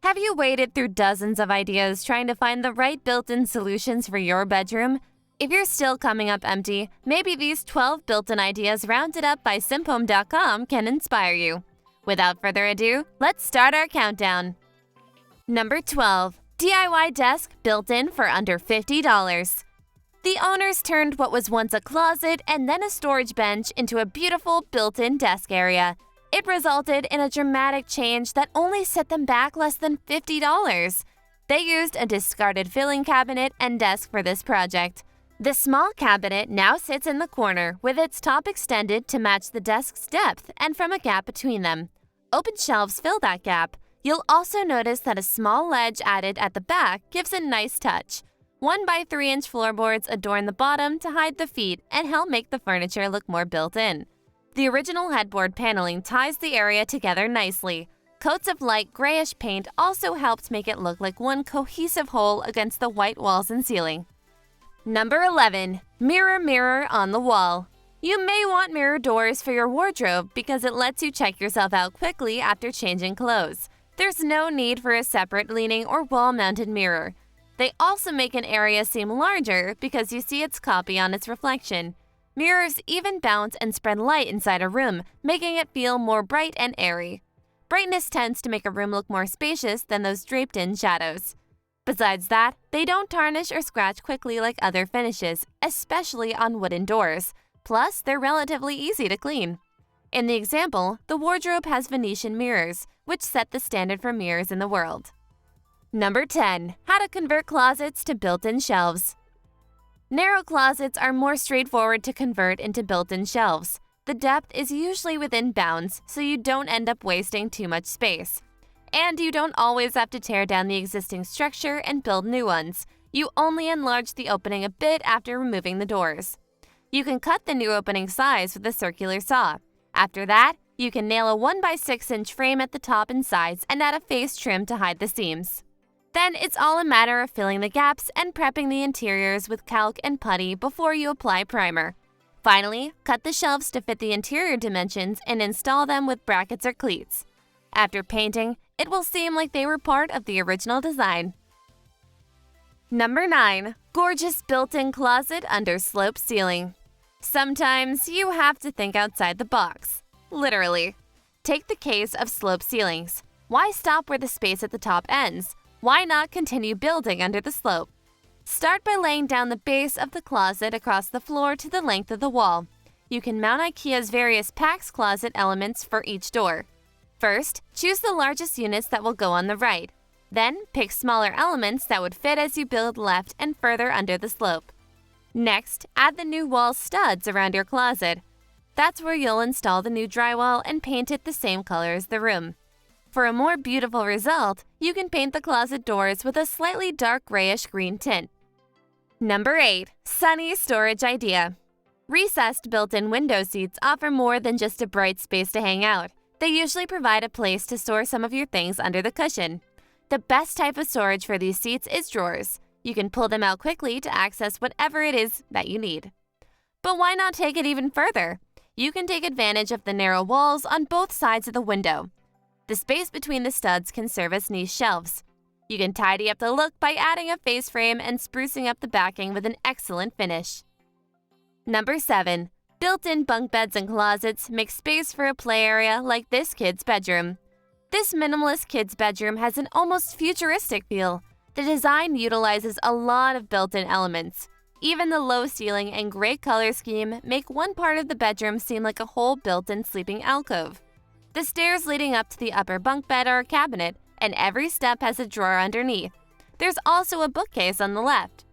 Have you waded through dozens of ideas trying to find the right built-in solutions for your bedroom? If you're still coming up empty, maybe these 12 built-in ideas rounded up by Simphome.com can inspire you. Without further ado, let's start our countdown. Number 12. DIY desk built-in for under $50. The owners turned what was once a closet and then a storage bench into a beautiful built-in desk area. It resulted in a dramatic change that only set them back less than $50. They used a discarded filing cabinet and desk for this project. The small cabinet now sits in the corner with its top extended to match the desk's depth and from a gap between them. Open shelves fill that gap. You'll also notice that a small ledge added at the back gives a nice touch. 1 by 3-inch floorboards adorn the bottom to hide the feet and help make the furniture look more built-in. The original headboard paneling ties the area together nicely. Coats of light grayish paint also helped make it look like one cohesive whole against the white walls and ceiling. Number 11. Mirror, mirror on the wall. You may want mirror doors for your wardrobe because it lets you check yourself out quickly after changing clothes. There's no need for a separate leaning or wall-mounted mirror. They also make an area seem larger because you see its copy on its reflection. Mirrors even bounce and spread light inside a room, making it feel more bright and airy. Brightness tends to make a room look more spacious than those draped-in shadows. Besides that, they don't tarnish or scratch quickly like other finishes, especially on wooden doors. Plus, they're relatively easy to clean. In the example, the wardrobe has Venetian mirrors, which set the standard for mirrors in the world. Number 10. How to convert closets to built-in shelves. Narrow closets are more straightforward to convert into built-in shelves. The depth is usually within bounds, so you don't end up wasting too much space. And you don't always have to tear down the existing structure and build new ones. You only enlarge the opening a bit after removing the doors. You can cut the new opening size with a circular saw. After that, you can nail a 1 by 6-inch frame at the top and sides and add a face trim to hide the seams. Then it's all a matter of filling the gaps and prepping the interiors with calc and putty before you apply primer. Finally, cut the shelves to fit the interior dimensions and install them with brackets or cleats. After painting, it will seem like they were part of the original design. Number 9. Gorgeous built-in closet under sloped ceiling. Sometimes you have to think outside the box. Literally. Take the case of sloped ceilings. Why stop where the space at the top ends? Why not continue building under the slope? Start by laying down the base of the closet across the floor to the length of the wall. You can mount IKEA's various PAX closet elements for each door. First, choose the largest units that will go on the right. Then, pick smaller elements that would fit as you build left and further under the slope. Next, add the new wall studs around your closet. That's where you'll install the new drywall and paint it the same color as the room. For a more beautiful result, you can paint the closet doors with a slightly dark grayish-green tint. Number 8. Sunny storage idea. Recessed built-in window seats offer more than just a bright space to hang out. They usually provide a place to store some of your things under the cushion. The best type of storage for these seats is drawers. You can pull them out quickly to access whatever it is that you need. But why not take it even further? You can take advantage of the narrow walls on both sides of the window. The space between the studs can serve as niche shelves. You can tidy up the look by adding a face frame and sprucing up the backing with an excellent finish. Number 7. Built-in bunk beds and closets make space for a play area like this kid's bedroom. This minimalist kid's bedroom has an almost futuristic feel. The design utilizes a lot of built-in elements. Even the low ceiling and gray color scheme make one part of the bedroom seem like a whole built-in sleeping alcove. The stairs leading up to the upper bunk bed are a cabinet, and every step has a drawer underneath. There's also a bookcase on the left.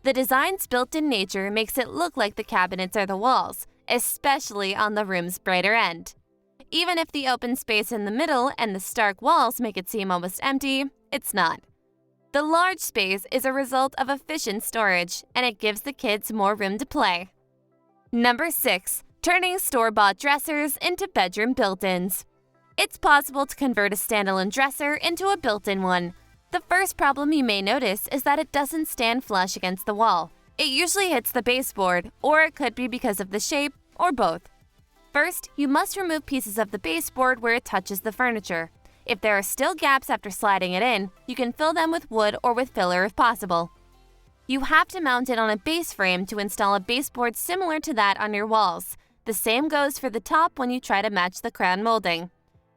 The design's built-in nature makes it look like the cabinets are the walls, especially on the room's brighter end. Even if the open space in the middle and the stark walls make it seem almost empty, it's not. The large space is a result of efficient storage, and it gives the kids more room to play. Number 6. Turning store-bought dressers into bedroom built-ins. It's possible to convert a standalone dresser into a built-in one. The first problem you may notice is that it doesn't stand flush against the wall. It usually hits the baseboard, or it could be because of the shape, or both. First, you must remove pieces of the baseboard where it touches the furniture. If there are still gaps after sliding it in, you can fill them with wood or with filler if possible. You have to mount it on a base frame to install a baseboard similar to that on your walls. The same goes for the top when you try to match the crown molding.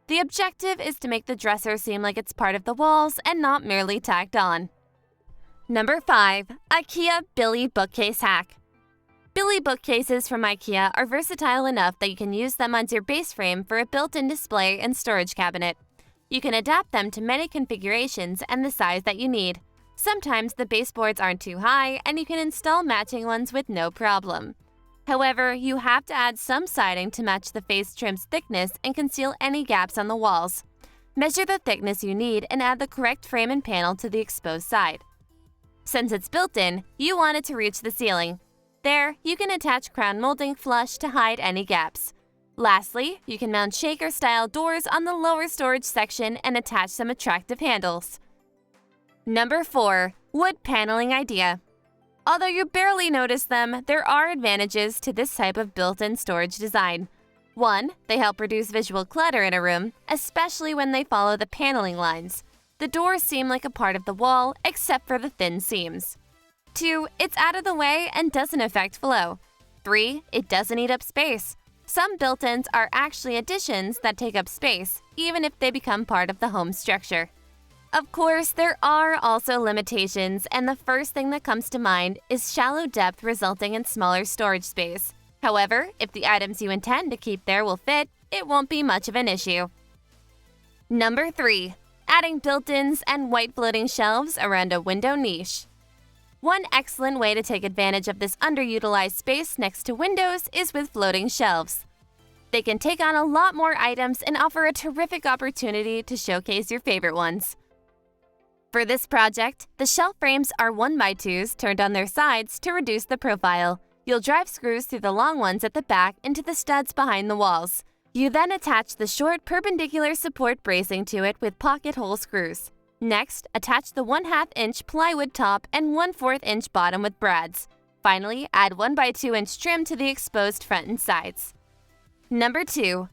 The objective is to make the dresser seem like it's part of the walls and not merely tacked on. Number 5. IKEA Billy Bookcase Hack. Billy bookcases from IKEA are versatile enough that you can use them as your base frame for a built-in display and storage cabinet. You can adapt them to many configurations and the size that you need. Sometimes the baseboards aren't too high and you can install matching ones with no problem. However, you have to add some siding to match the face trim's thickness and conceal any gaps on the walls. Measure the thickness you need and add the correct frame and panel to the exposed side. Since it's built in, you want it to reach the ceiling. There, you can attach crown molding flush to hide any gaps. Lastly, you can mount shaker-style doors on the lower storage section and attach some attractive handles. Number 4. Wood paneling idea. Although you barely notice them, there are advantages to this type of built-in storage design. 1. They help reduce visual clutter in a room, especially when they follow the paneling lines. The doors seem like a part of the wall, except for the thin seams. 2. It's out of the way and doesn't affect flow. 3. It doesn't eat up space. Some built-ins are actually additions that take up space, even if they become part of the home structure. Of course, there are also limitations, and the first thing that comes to mind is shallow depth resulting in smaller storage space. However, if the items you intend to keep there will fit, it won't be much of an issue. Number 3. Adding built-ins and white floating shelves around a window niche. One excellent way to take advantage of this underutilized space next to windows is with floating shelves. They can take on a lot more items and offer a terrific opportunity to showcase your favorite ones. For this project, the shelf frames are 1x2s turned on their sides to reduce the profile. You'll drive screws through the long ones at the back into the studs behind the walls. You then attach the short perpendicular support bracing to it with pocket hole screws. Next, attach the 1/2 inch plywood top and 1/4 inch bottom with brads. Finally, add 1x2 inch trim to the exposed front and sides. Number 2.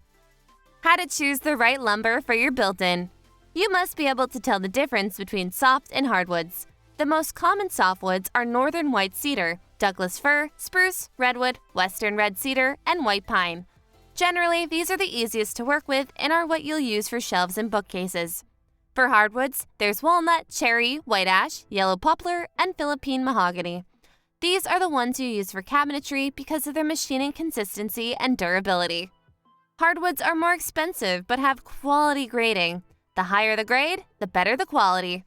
How to choose the right lumber for your built-in. You must be able to tell the difference between soft and hardwoods. The most common softwoods are northern white cedar, Douglas fir, spruce, redwood, western red cedar, and white pine. Generally, these are the easiest to work with and are what you'll use for shelves and bookcases. For hardwoods, there's walnut, cherry, white ash, yellow poplar, and Philippine mahogany. These are the ones you use for cabinetry because of their machining consistency and durability. Hardwoods are more expensive but have quality grading. The higher the grade, the better the quality.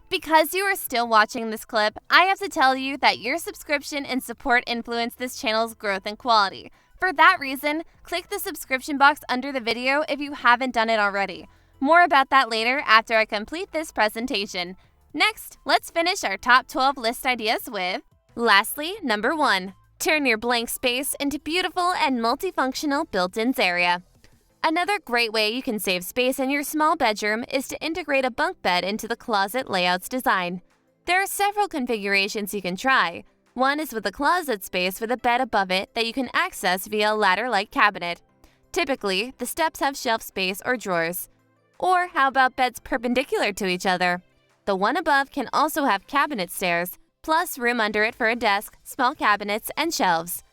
Because you are still watching this clip, I have to tell you that your subscription and support influence this channel's growth and quality. For that reason, click the subscription box under the video if you haven't done it already. More about that later after I complete this presentation. Next, let's finish our top 12 list ideas with, lastly, number 1. Turn your blank space into beautiful and multifunctional built-ins area. Another great way you can save space in your small bedroom is to integrate a bunk bed into the closet layout's design. There are several configurations you can try. One is with a closet space with a bed above it that you can access via a ladder-like cabinet. Typically, the steps have shelf space or drawers. Or how about beds perpendicular to each other? The one above can also have cabinet stairs, plus room under it for a desk, small cabinets, and shelves.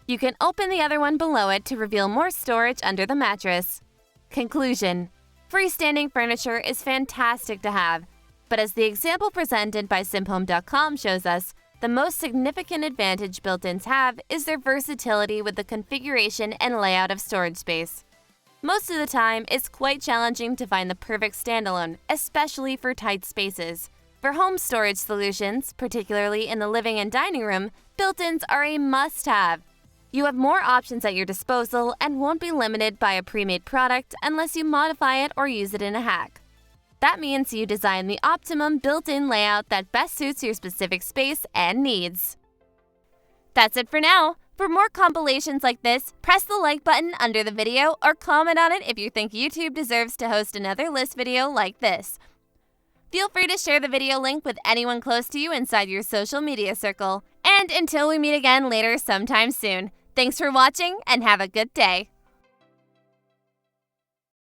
You can open the other one below it to reveal more storage under the mattress. Conclusion: freestanding furniture is fantastic to have, but as the example presented by Simphome.com shows us, the most significant advantage built-ins have is their versatility with the configuration and layout of storage space. Most of the time, it's quite challenging to find the perfect standalone, especially for tight spaces. For home storage solutions, particularly in the living and dining room, built-ins are a must-have. You have more options at your disposal and won't be limited by a pre-made product unless you modify it or use it in a hack. That means you design the optimum built-in layout that best suits your specific space and needs. That's it for now. For more compilations like this, press the like button under the video or comment on it if you think YouTube deserves to host another list video like this. Feel free to share the video link with anyone close to you inside your social media circle. And until we meet again later sometime soon, thanks for watching and have a good day.